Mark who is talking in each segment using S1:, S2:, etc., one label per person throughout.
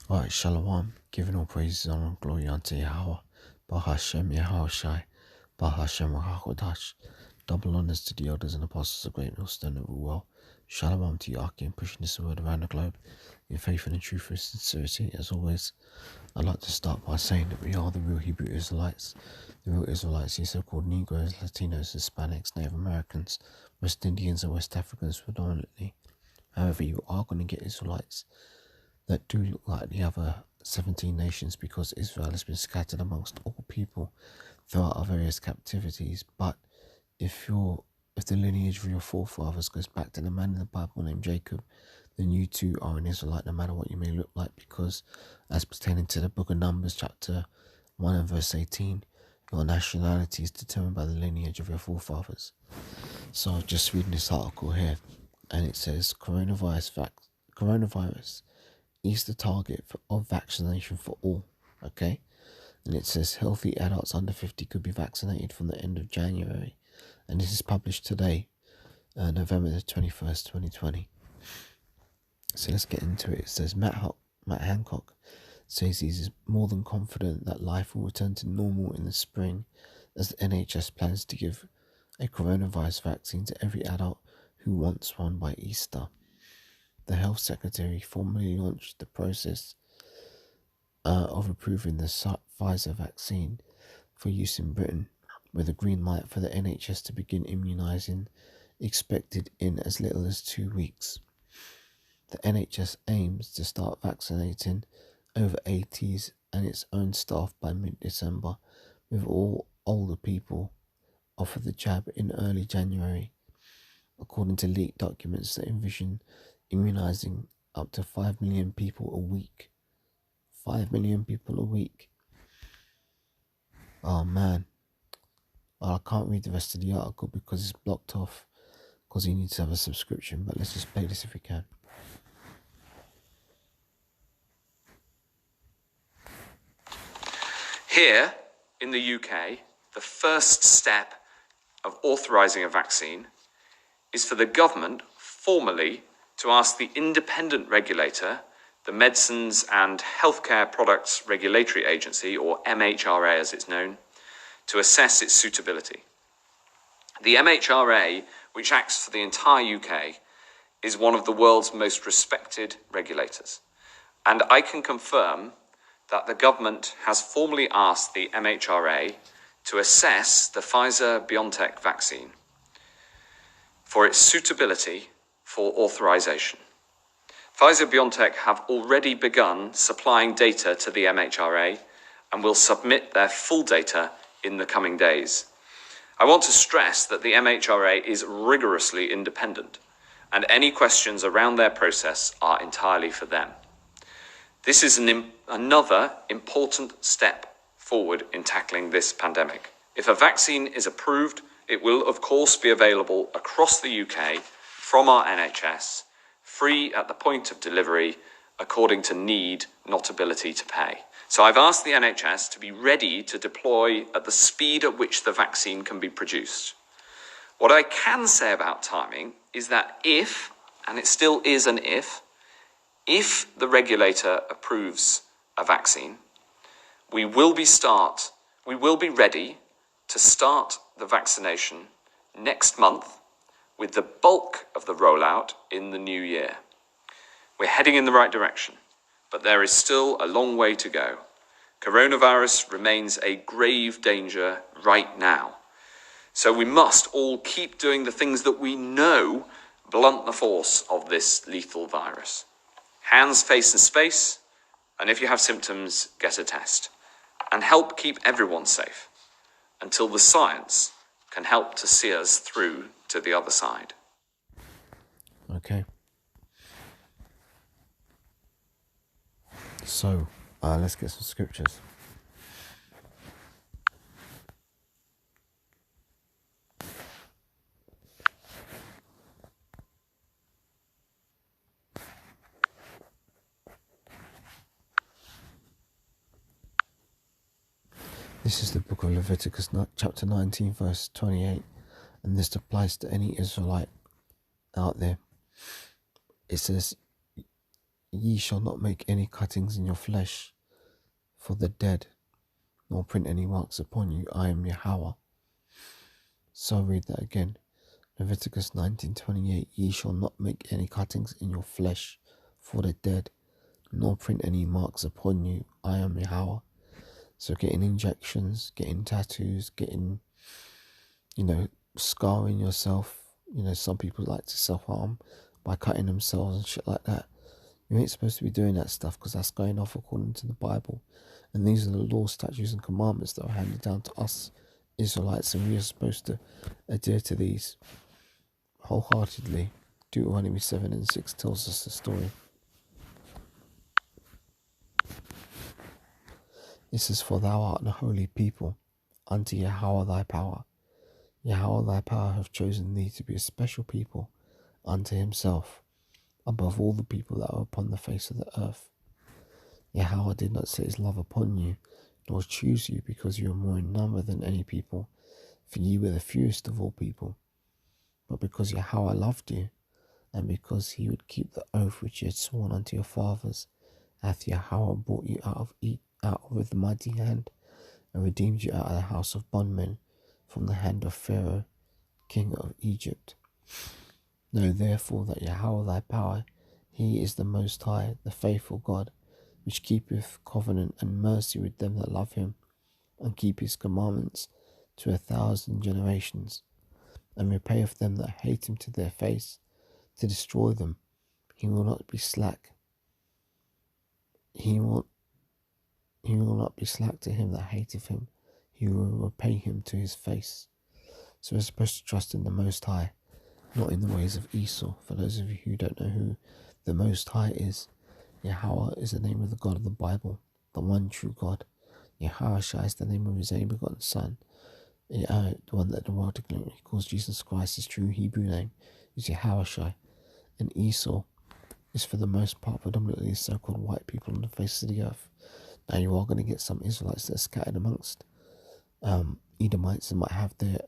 S1: Alright, Shalom, giving all praises, honor, and glory unto Yahweh, Bahashem Yahushai, Bahashem Rahakodash. Double honors to the elders and apostles of great millstone of the world. Shalom to Yakim, pushing this word around the globe in faith and in truth and sincerity. As always, I'd like to start by saying that we are the real Hebrew Israelites. The real Israelites, these so-called Negroes, Latinos, Hispanics, Native Americans, West Indians, and West Africans predominantly. However, you are going to get Israelites that do look like the other 17 nations, because Israel has been scattered amongst all people throughout our various captivities. But if the lineage of your forefathers goes back to the man in the Bible named Jacob, then you too are an Israelite, no matter what you may look like, because as pertaining to the book of Numbers chapter 1 and verse 18, your nationality is determined by the lineage of your forefathers. So I'm just reading this article here, and it says coronavirus is the target of vaccination for all, okay? And it says healthy adults under 50 could be vaccinated from the end of January. And this is published today, November the 21st, 2020. So let's get into it. It says Matt Hancock says he's more than confident that life will return to normal in the spring, as the NHS plans to give a coronavirus vaccine to every adult who wants one by Easter. The Health Secretary formally launched the process of approving the Pfizer vaccine for use in Britain, with a green light for the NHS to begin immunising expected in as little as 2 weeks. The NHS aims to start vaccinating over 80s and its own staff by mid-December, with all older people offered the jab in early January, according to leaked documents that envision immunising up to 5 million people a week. 5 million people a week. Oh man. Well, I can't read the rest of the article because it's blocked off, because you need to have a subscription, but let's just play this if we can.
S2: Here in the UK, the first step of authorising a vaccine is for the government formally to ask the independent regulator, the Medicines and Healthcare Products Regulatory Agency, or MHRA as it's known, to assess its suitability. The MHRA, which acts for the entire UK, is one of the world's most respected regulators. And I can confirm that the government has formally asked the MHRA to assess the Pfizer-BioNTech vaccine for its suitability for authorization. Pfizer-BioNTech have already begun supplying data to the MHRA and will submit their full data in the coming days. I want to stress that the MHRA is rigorously independent, and any questions around their process are entirely for them. This is another important step forward in tackling this pandemic. If a vaccine is approved, it will of course be available across the UK from our NHS, free at the point of delivery, according to need, not ability to pay. So I've asked the NHS to be ready to deploy at the speed at which the vaccine can be produced. What I can say about timing is that if, and it still is an if the regulator approves a vaccine, we will be ready to start the vaccination next month, with the bulk of the rollout in the new year. We're heading in the right direction, but there is still a long way to go. Coronavirus remains a grave danger right now. So we must all keep doing the things that we know blunt the force of this lethal virus. Hands, face and space, and if you have symptoms, get a test. And help keep everyone safe until the science can help to see us through to the other side.
S1: Okay. So, let's get some scriptures. This is the book of Leviticus, chapter 19, verse 28, and this applies to any Israelite out there. It says, Ye shall not make any cuttings in your flesh for the dead, nor print any marks upon you. I am Yahweh. So I'll read that again. Leviticus 19:28. Ye shall not make any cuttings in your flesh for the dead, nor print any marks upon you. I am Yahweh. So getting injections, getting tattoos, getting, scarring yourself. Some people like to self-harm by cutting themselves and shit like that. You ain't supposed to be doing that stuff, because that's going off according to the Bible. And these are the laws, statutes and commandments that are handed down to us Israelites, and we are supposed to adhere to these wholeheartedly. Deuteronomy 7:6 tells us the story. It says, For thou art an holy people unto Yahweh thy power. Yahweh thy power hath chosen thee to be a special people unto himself, above all the people that are upon the face of the earth. Yahweh did not set his love upon you, nor choose you, because you are more in number than any people, for ye were the fewest of all people, but because Yahweh loved you, and because he would keep the oath which he had sworn unto your fathers, hath Yahweh brought you out with a mighty hand, and redeemed you out of the house of bondmen, from the hand of Pharaoh, king of Egypt. Know therefore that Yahweh thy power, he is the Most High, the faithful God, which keepeth covenant and mercy with them that love him, and keep his commandments to 1,000 generations, and repayeth them that hate him to their face, to destroy them. He will not be slack. He will not be slack to him that hateth him. He will repay him to his face. So we're supposed to trust in the Most High, not in the ways of Esau. For those of you who don't know who the Most High is, Yahweh is the name of the God of the Bible, the one true God. Yahushua is the name of his only begotten Son, the one that the world calls Jesus Christ. His true Hebrew name is Yahushua. And Esau is for the most part predominantly so-called white people on the face of the earth. Now you are going to get some Israelites that are scattered amongst Edomites that might have their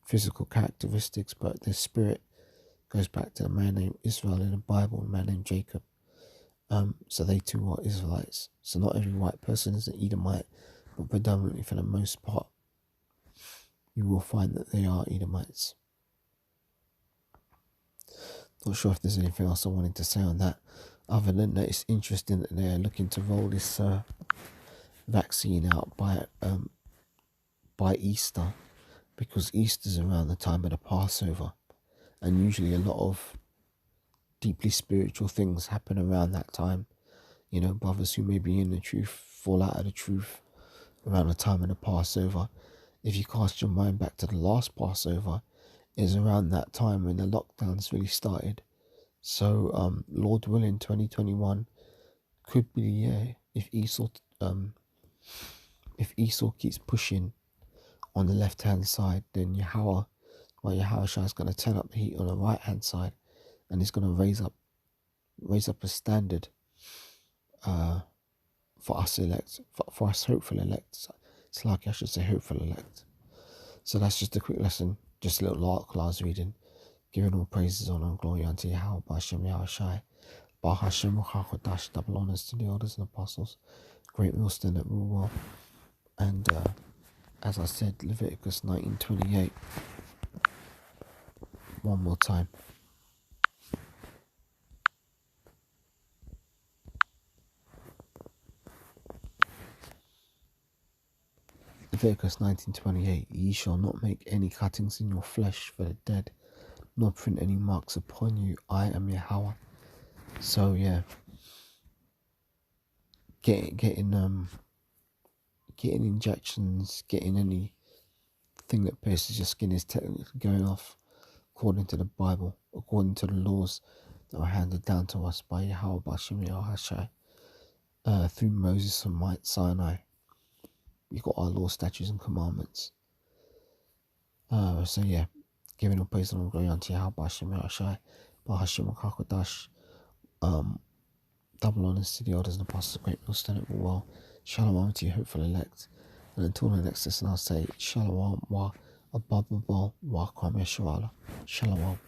S1: physical characteristics, but their spirit goes back to a man named Israel in the Bible, a man named Jacob. So they too are Israelites. So not every white person is an Edomite, but predominantly for the most part, you will find that they are Edomites. Not sure if there's anything else I wanted to say on that, other than that it's interesting that they're looking to roll this vaccine out by Easter, because Easter's around the time of the Passover, and usually a lot of deeply spiritual things happen around that time. Brothers who may be in the truth fall out of the truth around the time of the Passover. If you cast your mind back to the last Passover, is around that time when the lockdowns really started. So Lord willing, 2021 could be the year if Esau keeps pushing on the left hand side, then Yahushua is going to turn up the heat on the right hand side, and he's going to raise up a standard for us elect, for us hopeful elect. It's like I should say hopeful elect. So that's just a quick lesson, just a little article I was reading, giving all praises, honor and glory unto Yahweh, B'Hashem Yahushai, B'Hashem Uchachodash, double honors to the elders and apostles, great millstone that rule well. And as I said, Leviticus 19:28, one more time. Leviticus 19:28, ye shall not make any cuttings in your flesh for the dead, nor print any marks upon you. I am Yahweh. So yeah, getting injections, getting anything that pierces your skin is technically going off according to the Bible, according to the laws that were handed down to us by Yahweh B'Hashem Yahushai through Moses and Mount Sinai. You've got our law, statutes and commandments. So yeah, giving all praise and all glory unto Yahweh B'Hashem Yahushai, B'Hashem Uchachodash, double honors to the elders and apostles, great millstone at well. Shalom to you, hopeful elect. And until the next lesson, I'll say Shalom wa abababal wa kwam yeshuala. Shalom.